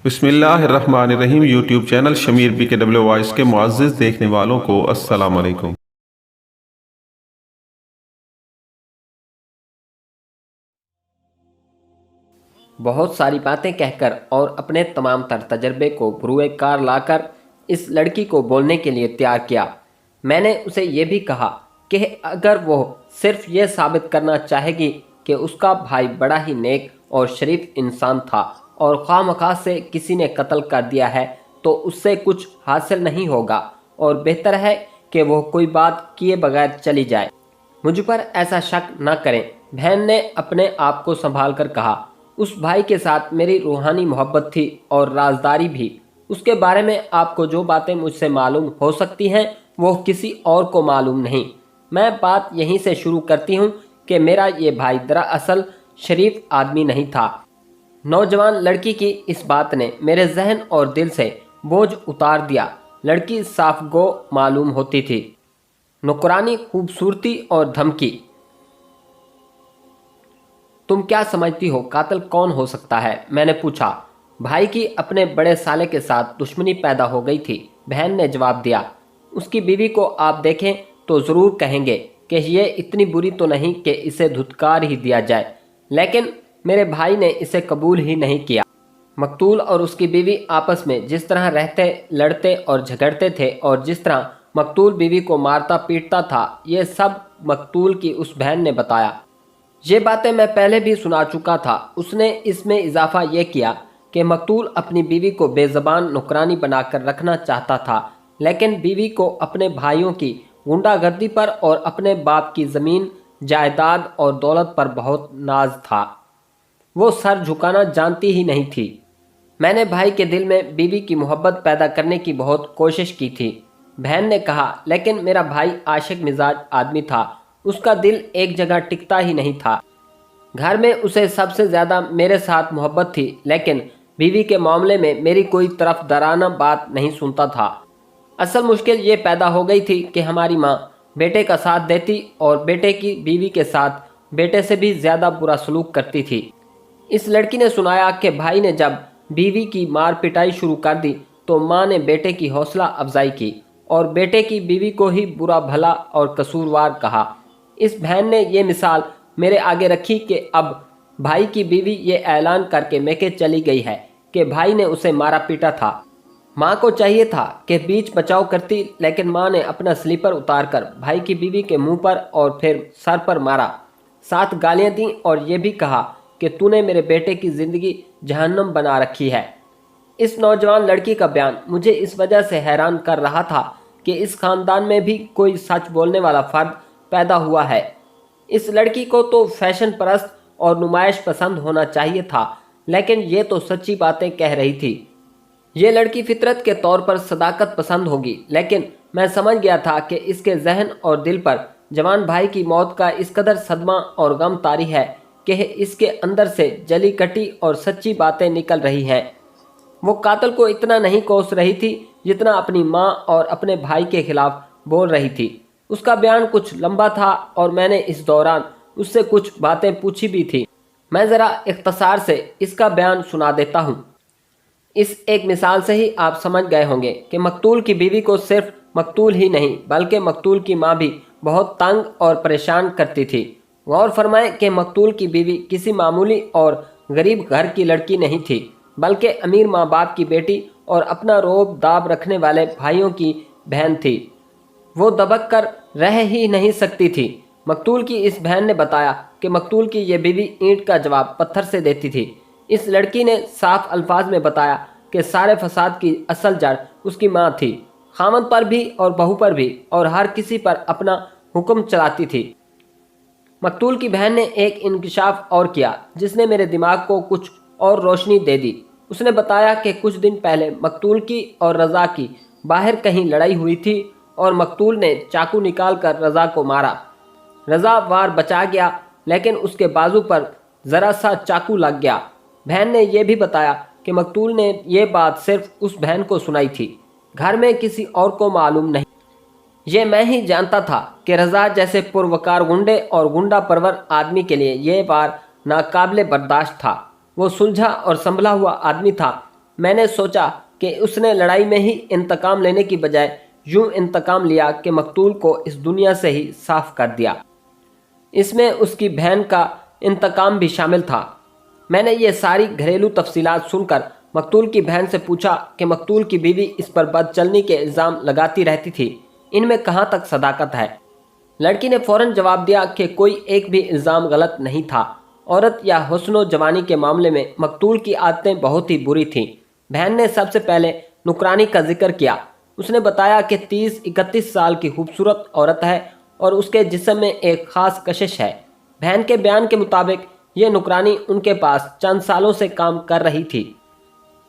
بسم اللہ الرحمن الرحیم یوٹیوب چینل شمیر BKW وائس کے معزز دیکھنے والوں کو السلام علیکم۔ بہت ساری باتیں کہہ کر اور اپنے تمام تر تجربے کو بروئے کار لا کر اس لڑکی کو بولنے کے لیے تیار کیا۔ میں نے اسے یہ بھی کہا کہ اگر وہ صرف یہ ثابت کرنا چاہے گی کہ اس کا بھائی بڑا ہی نیک اور شریف انسان تھا اور خواہ مخواہ سے کسی نے قتل کر دیا ہے تو اس سے کچھ حاصل نہیں ہوگا اور بہتر ہے کہ وہ کوئی بات کیے بغیر چلی جائے۔ مجھ پر ایسا شک نہ کریں، بہن نے اپنے آپ کو سنبھال کر کہا۔ اس بھائی کے ساتھ میری روحانی محبت تھی اور رازداری بھی۔ اس کے بارے میں آپ کو جو باتیں مجھ سے معلوم ہو سکتی ہیں وہ کسی اور کو معلوم نہیں۔ میں بات یہیں سے شروع کرتی ہوں کہ میرا یہ بھائی دراصل شریف آدمی نہیں تھا۔ نوجوان لڑکی کی اس بات نے میرے ذہن اور دل سے بوجھ اتار دیا۔ لڑکی صاف گو معلوم ہوتی تھی، نکرانی خوبصورتی اور دھمکی۔ تم کیا سمجھتی ہو قاتل کون ہو سکتا ہے؟ میں نے پوچھا۔ بھائی کی اپنے بڑے سالے کے ساتھ دشمنی پیدا ہو گئی تھی، بہن نے جواب دیا۔ اس کی بیوی کو آپ دیکھیں تو ضرور کہیں گے کہ یہ اتنی بری تو نہیں کہ اسے دھتکار ہی دیا جائے، لیکن میرے بھائی نے اسے قبول ہی نہیں کیا۔ مقتول اور اس کی بیوی آپس میں جس طرح رہتے، لڑتے اور جھگڑتے تھے اور جس طرح مقتول بیوی کو مارتا پیٹتا تھا، یہ سب مقتول کی اس بہن نے بتایا۔ یہ باتیں میں پہلے بھی سنا چکا تھا۔ اس نے اس میں اضافہ یہ کیا کہ مقتول اپنی بیوی کو بے زبان نوکرانی بنا کر رکھنا چاہتا تھا، لیکن بیوی کو اپنے بھائیوں کی غنڈہ گردی پر اور اپنے باپ کی زمین جائیداد اور دولت پر بہت ناز تھا۔ وہ سر جھکانا جانتی ہی نہیں تھی۔ میں نے بھائی کے دل میں بیوی کی محبت پیدا کرنے کی بہت کوشش کی تھی، بہن نے کہا، لیکن میرا بھائی عاشق مزاج آدمی تھا۔ اس کا دل ایک جگہ ٹکتا ہی نہیں تھا۔ گھر میں اسے سب سے زیادہ میرے ساتھ محبت تھی، لیکن بیوی کے معاملے میں میری کوئی طرف دارانہ بات نہیں سنتا تھا۔ اصل مشکل یہ پیدا ہو گئی تھی کہ ہماری ماں بیٹے کا ساتھ دیتی اور بیٹے کی بیوی کے ساتھ بیٹے سے بھی زیادہ برا سلوک کرتی تھی۔ اس لڑکی نے سنایا کہ بھائی نے جب بیوی کی مار پٹائی شروع کر دی تو ماں نے بیٹے کی حوصلہ افزائی کی اور بیٹے کی بیوی کو ہی برا بھلا اور قصوروار کہا۔ اس بہن نے یہ مثال میرے آگے رکھی کہ اب بھائی کی بیوی یہ اعلان کر کے میکے چلی گئی ہے کہ بھائی نے اسے مارا پیٹا تھا۔ ماں کو چاہیے تھا کہ بیچ بچاؤ کرتی، لیکن ماں نے اپنا سلیپر اتار کر بھائی کی بیوی کے منہ پر اور پھر سر پر مارا، ساتھ گالیاں دیں اور یہ بھی کہا کہ تو نے میرے بیٹے کی زندگی جہنم بنا رکھی ہے۔ اس نوجوان لڑکی کا بیان مجھے اس وجہ سے حیران کر رہا تھا کہ اس خاندان میں بھی کوئی سچ بولنے والا فرد پیدا ہوا ہے۔ اس لڑکی کو تو فیشن پرست اور نمائش پسند ہونا چاہیے تھا، لیکن یہ تو سچی باتیں کہہ رہی تھی۔ یہ لڑکی فطرت کے طور پر صداقت پسند ہوگی، لیکن میں سمجھ گیا تھا کہ اس کے ذہن اور دل پر جوان بھائی کی موت کا اس قدر صدمہ اور غم طاری ہے کہ اس کے اندر سے جلی کٹی اور سچی باتیں نکل رہی ہیں۔ وہ قاتل کو اتنا نہیں کوس رہی تھی جتنا اپنی ماں اور اپنے بھائی کے خلاف بول رہی تھی۔ اس کا بیان کچھ لمبا تھا اور میں نے اس دوران اس سے کچھ باتیں پوچھی بھی تھی۔ میں ذرا اختصار سے اس کا بیان سنا دیتا ہوں۔ اس ایک مثال سے ہی آپ سمجھ گئے ہوں گے کہ مقتول کی بیوی کو صرف مقتول ہی نہیں بلکہ مقتول کی ماں بھی بہت تنگ اور پریشان کرتی تھی۔ غور فرمائیں کہ مقتول کی بیوی کسی معمولی اور غریب گھر کی لڑکی نہیں تھی، بلکہ امیر ماں باپ کی بیٹی اور اپنا روب داب رکھنے والے بھائیوں کی بہن تھی۔ وہ دبک کر رہ ہی نہیں سکتی تھی۔ مقتول کی اس بہن نے بتایا کہ مقتول کی یہ بیوی اینٹ کا جواب پتھر سے دیتی تھی۔ اس لڑکی نے صاف الفاظ میں بتایا کہ سارے فساد کی اصل جڑ اس کی ماں تھی، خاوند پر بھی اور بہو پر بھی، اور ہر کسی پر اپنا حکم چلاتی تھی۔ مقتول کی بہن نے ایک انکشاف اور کیا جس نے میرے دماغ کو کچھ اور روشنی دے دی۔ اس نے بتایا کہ کچھ دن پہلے مقتول کی اور رضا کی باہر کہیں لڑائی ہوئی تھی اور مقتول نے چاقو نکال کر رضا کو مارا۔ رضا وار بچا گیا، لیکن اس کے بازو پر ذرا سا چاقو لگ گیا۔ بہن نے یہ بھی بتایا کہ مقتول نے یہ بات صرف اس بہن کو سنائی تھی، گھر میں کسی اور کو معلوم نہیں۔ یہ میں ہی جانتا تھا کہ رضا جیسے پروکار غنڈے اور غنڈہ پرور آدمی کے لیے یہ وار ناقابل برداشت تھا۔ وہ سلجھا اور سنبھلا ہوا آدمی تھا، मैंने सोचा कि उसने लड़ाई में ही इंतकाम लेने की बजाय यूं इंतकाम लिया कि मकतूल को इस दुनिया से ही साफ कर दिया। इसमें उसकी बहन का इंतकाम भी शामिल था। मैंने ये सारी घरेलू तफसीलात सुनकर मकतूल की बहन से पूछा कि मकतूल की बीवी इस पर बदचलनी के इल्ज़ाम लगाती रहती थी, इनमें कहाँ तक सदाकत है। लड़की ने फ़ौरन जवाब दिया कि कोई एक भी इल्ज़ाम गलत नहीं था। औरत या हुस्न जवानी के मामले में मकतूल की आदतें बहुत ही बुरी थीं। बहन ने सबसे पहले नुकरानी का जिक्र किया। उसने बताया कि 30-31 साल की खूबसूरत औरत है और उसके जिस्म में एक ख़ास कशिश है। बहन के बयान के मुताबिक ये नुकरानी उनके पास चंद सालों से काम कर रही थी।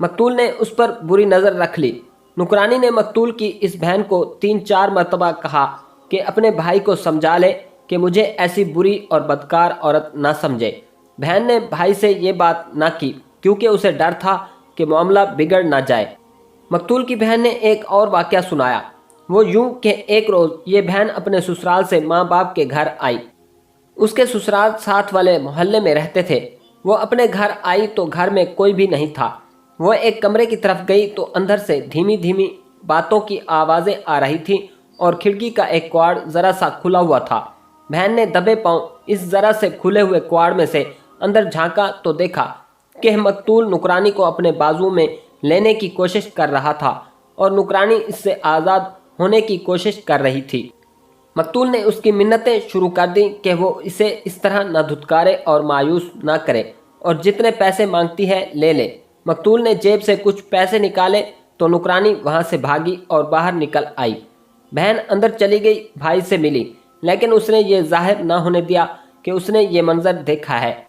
मकतूल ने उस पर बुरी नज़र रख ली। नुकरानी ने मकतूल की इस बहन को 3-4 मरतबा कहा कि अपने भाई को समझा ले कि मुझे ऐसी बुरी और बदकार औरत ना समझे। बहन ने भाई से ये बात ना की क्योंकि उसे डर था कि मामला बिगड़ ना जाए। मकतूल की बहन ने एक और वाक़या सुनाया। वो यूं कि एक रोज़ ये बहन अपने ससुराल से माँ बाप के घर आई। उसके ससुराल साथ वाले मोहल्ले में रहते थे। वो अपने घर आई तो घर में कोई भी नहीं था। वो एक कमरे की तरफ गई तो अंदर से धीमी धीमी बातों की आवाज़ें आ रही थीं और खिड़की का एक क्वाड़ ज़रा सा खुला हुआ था। बहन ने दबे पांव इस ज़रा से खुले हुए क्वाड़ में से अंदर झांका तो देखा कि मकतूल नुकरानी को अपने बाजू में लेने की कोशिश कर रहा था और नुकरानी इससे आज़ाद होने की कोशिश कर रही थी। मकतूल ने उसकी मिन्नतें शुरू कर दी कि वो इसे इस तरह न धुतकारे और मायूस ना करे और जितने पैसे मांगती है ले ले। मकतूल ने जेब से कुछ पैसे निकाले तो नुकरानी वहाँ से भागी और बाहर निकल आई। बहन अंदर चली गई, भाई से मिली, लेकिन उसने ये जाहिर ना होने दिया कि उसने ये मंजर देखा है।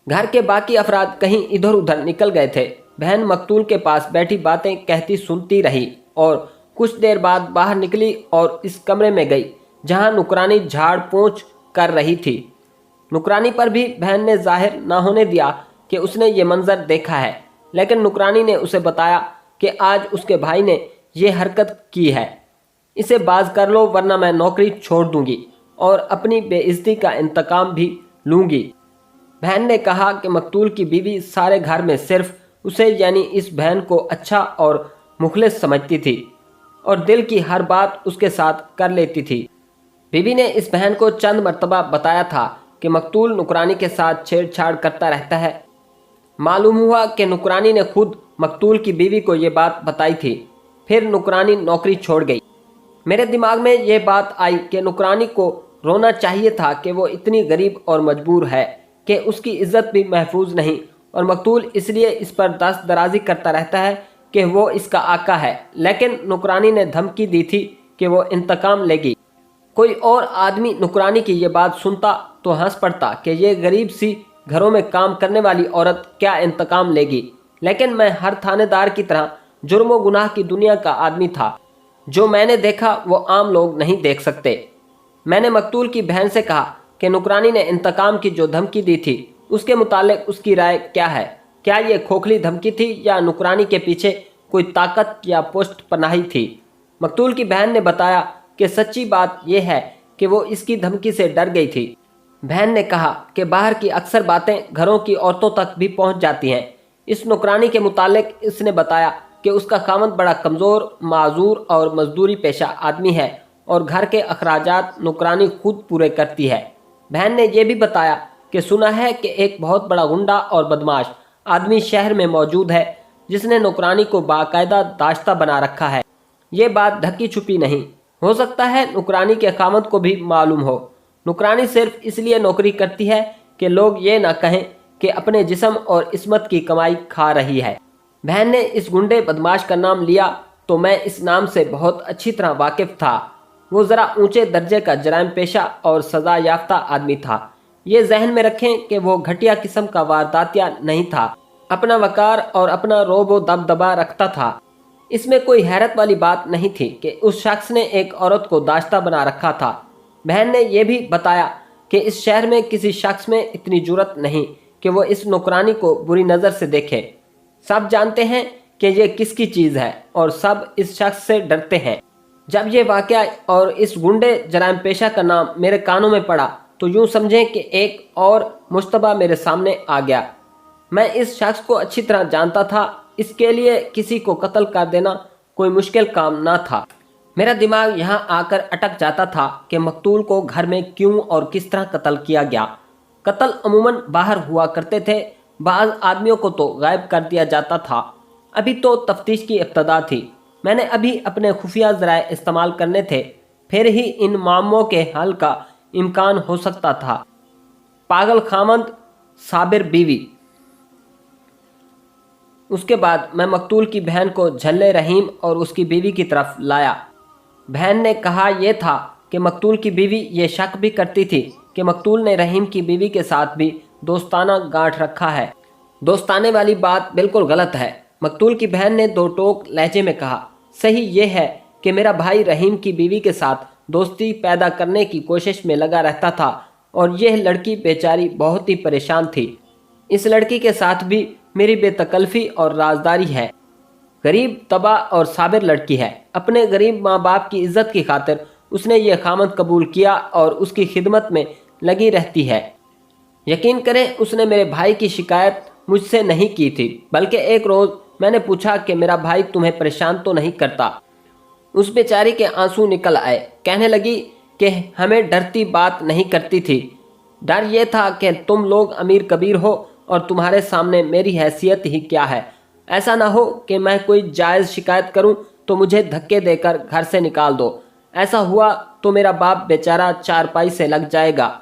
घर के बाकी अफराद कहीं इधर उधर निकल गए थे। बहन मकतूल के पास बैठी बातें कहती सुनती रही और कुछ देर बाद बाहर निकली और इस कमरे में गई जहां नुकरानी झाड़ पोंछ कर रही थी। नुकरानी पर भी बहन ने जाहिर ना होने दिया कि उसने ये मंजर देखा है, लेकिन नुकरानी ने उसे बताया कि आज उसके भाई ने ये हरकत की है। इसे बाज कर लो वरना मैं नौकरी छोड़ दूंगी और अपनी बेइज्जती का इंतकाम भी लूंगी। बहन ने कहा कि मकतूल की बीवी सारे घर में सिर्फ उसे यानी इस बहन को अच्छा और मुखलिस समझती थी और दिल की हर बात उसके साथ कर लेती थी। बीबी ने इस बहन को चंद मरतबा बताया था कि मकतूल नुकरानी के साथ छेड़छाड़ करता रहता है। मालूम हुआ कि नुकरानी ने खुद मकतूल की बीवी को ये बात बताई थी। फिर नुकरानी नौकरी छोड़ गई। मेरे दिमाग में ये बात आई कि नुकरानी को रोना चाहिए था कि वो इतनी गरीब और मजबूर है कि उसकी इज्जत भी महफूज नहीं और मकतूल इसलिए इस पर दस्त दराजी करता रहता है कि वो इसका आका है। लेकिन नुकरानी ने धमकी दी थी कि वो इंतकाम लेगी। कोई और आदमी नुकरानी की ये बात सुनता तो हंस पड़ता कि ये गरीब सी घरों में काम करने वाली औरत क्या इंतकाम लेगी। लेकिन मैं हर थानेदार की तरह जुर्म व गुनाह की दुनिया का आदमी था। जो मैंने देखा वो आम लोग नहीं देख सकते। मैंने मकतूल की बहन से कहा कि नुकरानी ने इंतकाम की जो धमकी दी थी उसके मुतालिक उसकी राय क्या है। क्या ये खोखली धमकी थी या नुकरानी के पीछे कोई ताकत या पुष्ट पनाही थी। मकतूल की बहन ने बताया कि सच्ची बात यह है कि वो इसकी धमकी से डर गई थी। बहन ने कहा कि बाहर की अक्सर बातें घरों की औरतों तक भी पहुंच जाती हैं। इस नुकरानी के मुतालिक इसने बताया कि उसका खावंद बड़ा कमज़ोर, माजूर और मजदूरी पेशा आदमी है और घर के अखराजात नुकरानी खुद पूरे करती है। बहन ने यह भी बताया कि सुना है कि एक बहुत बड़ा गुंडा और बदमाश आदमी शहर में मौजूद है जिसने नुकरानी को बाकायदा दाश्ता बना रखा है। ये बात ढकी छुपी नहीं। हो सकता है नुकरानी के खावंद को भी मालूम हो। नुकरानी सिर्फ इसलिए नौकरी करती है कि लोग ये ना कहें कि अपने जिस्म और इस्मत की कमाई खा रही है। बहन ने इस गुंडे बदमाश का नाम लिया तो मैं इस नाम से बहुत अच्छी तरह वाकिफ था। वो ज़रा ऊंचे दर्जे का जराइम पेशा और सज़ा याफ्ता आदमी था। ये जहन में रखें कि वो घटिया किस्म का वारदातिया नहीं था। अपना वकार और अपना रोब व दबदबा रखता था। इसमें कोई हैरत वाली बात नहीं थी कि उस शख्स ने एक औरत को दाश्ता बना रखा था। बहन ने यह भी बताया कि इस शहर में किसी शख्स में इतनी जुर्रत नहीं कि वो इस नुकरानी को बुरी नज़र से देखे। सब जानते हैं कि ये किसकी चीज़ है और सब इस शख्स से डरते हैं। जब ये वाक़या और इस गुंडे जराइम पेशा का नाम मेरे कानों में पड़ा तो यूँ समझें कि एक और मुश्तबा मेरे सामने आ गया। मैं इस शख्स को अच्छी तरह जानता था इसके लिए किसी को कत्ल कर देना कोई मुश्किल काम ना था। मेरा दिमाग यहाँ आकर अटक जाता था कि मकतूल को घर में क्यों और किस तरह कत्ल किया गया। कत्ल अमूमन बाहर हुआ करते थे, बाज़ आदमियों को तो गायब कर दिया जाता था। अभी तो तफ्तीश की इब्तदा थी, मैंने अभी अपने खुफिया ज़राए इस्तेमाल करने थे, फिर ही इन मामलों के हल का इम्कान हो सकता था। पागल खामंद, साबिर बीवी। उसके बाद मैं मकतूल की बहन को झल्ले रहीम और उसकी बीवी की तरफ लाया। बहन ने कहा यह था कि मकतूल की बीवी ये शक भी करती थी कि मकतूल ने रहीम की बीवी के साथ भी दोस्ताना गांठ रखा है। दोस्ताने वाली बात बिल्कुल गलत है, मकतूल की बहन ने दो टोक लहजे में कहा। सही ये है कि मेरा भाई रहीम की बीवी के साथ दोस्ती पैदा करने की कोशिश में लगा रहता था और यह लड़की बेचारी बहुत ही परेशान थी। इस लड़की के साथ भी मेरी बेतकल्फ़ी और राजदारी है। गरीब, तबाह और साबिर लड़की है। अपने गरीब माँ बाप की इज्जत की खातिर उसने ये खामद कबूल किया और उसकी खिदमत में लगी रहती है। यकीन करें, उसने मेरे भाई की शिकायत मुझसे नहीं की थी, बल्कि एक रोज़ मैंने पूछा कि मेरा भाई तुम्हें परेशान तो नहीं करता। उस बेचारी के आंसू निकल आए। कहने लगी कि हमें डरती बात नहीं करती थी। डर ये था कि तुम लोग अमीर कबीर हो और तुम्हारे सामने मेरी हैसियत ही क्या है। ऐसा ना हो कि मैं कोई जायज़ शिकायत करूं तो मुझे धक्के देकर घर से निकाल दो। ऐसा हुआ तो मेरा बाप बेचारा चारपाई से लग जाएगा।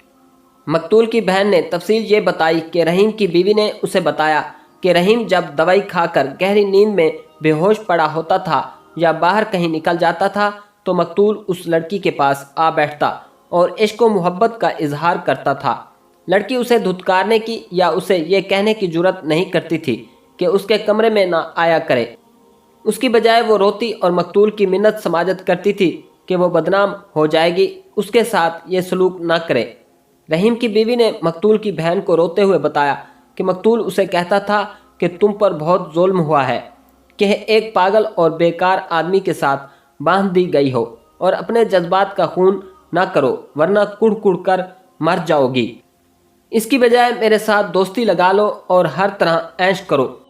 मकतूल की बहन ने तफसील ये बताई कि रहीम की बीवी ने उसे बताया कि रहीम जब दवाई खाकर गहरी नींद में बेहोश पड़ा होता था या बाहर कहीं निकल जाता था तो मकतूल उस लड़की के पास आ बैठता और इश्क व मोहब्बत का इजहार करता था। लड़की उसे धुतकारने की या उसे ये कहने की जुर्रत नहीं करती थी कि उसके कमरे में ना आया करे। उसकी बजाय वो रोती और मकतूल की मिन्नत समाजत करती थी कि वो बदनाम हो जाएगी, उसके साथ ये सलूक ना करे। रहीम की बीवी ने मकतूल की बहन को रोते हुए बताया कि मकतूल उसे कहता था कि तुम पर बहुत जुल्म हुआ है कि एक पागल और बेकार आदमी के साथ बांध दी गई हो और अपने जज्बात का खून ना करो वरना कुड़ कुड़ कर मर जाओगी। इसकी बजाय मेरे साथ दोस्ती लगा लो और हर तरह ऐश करो।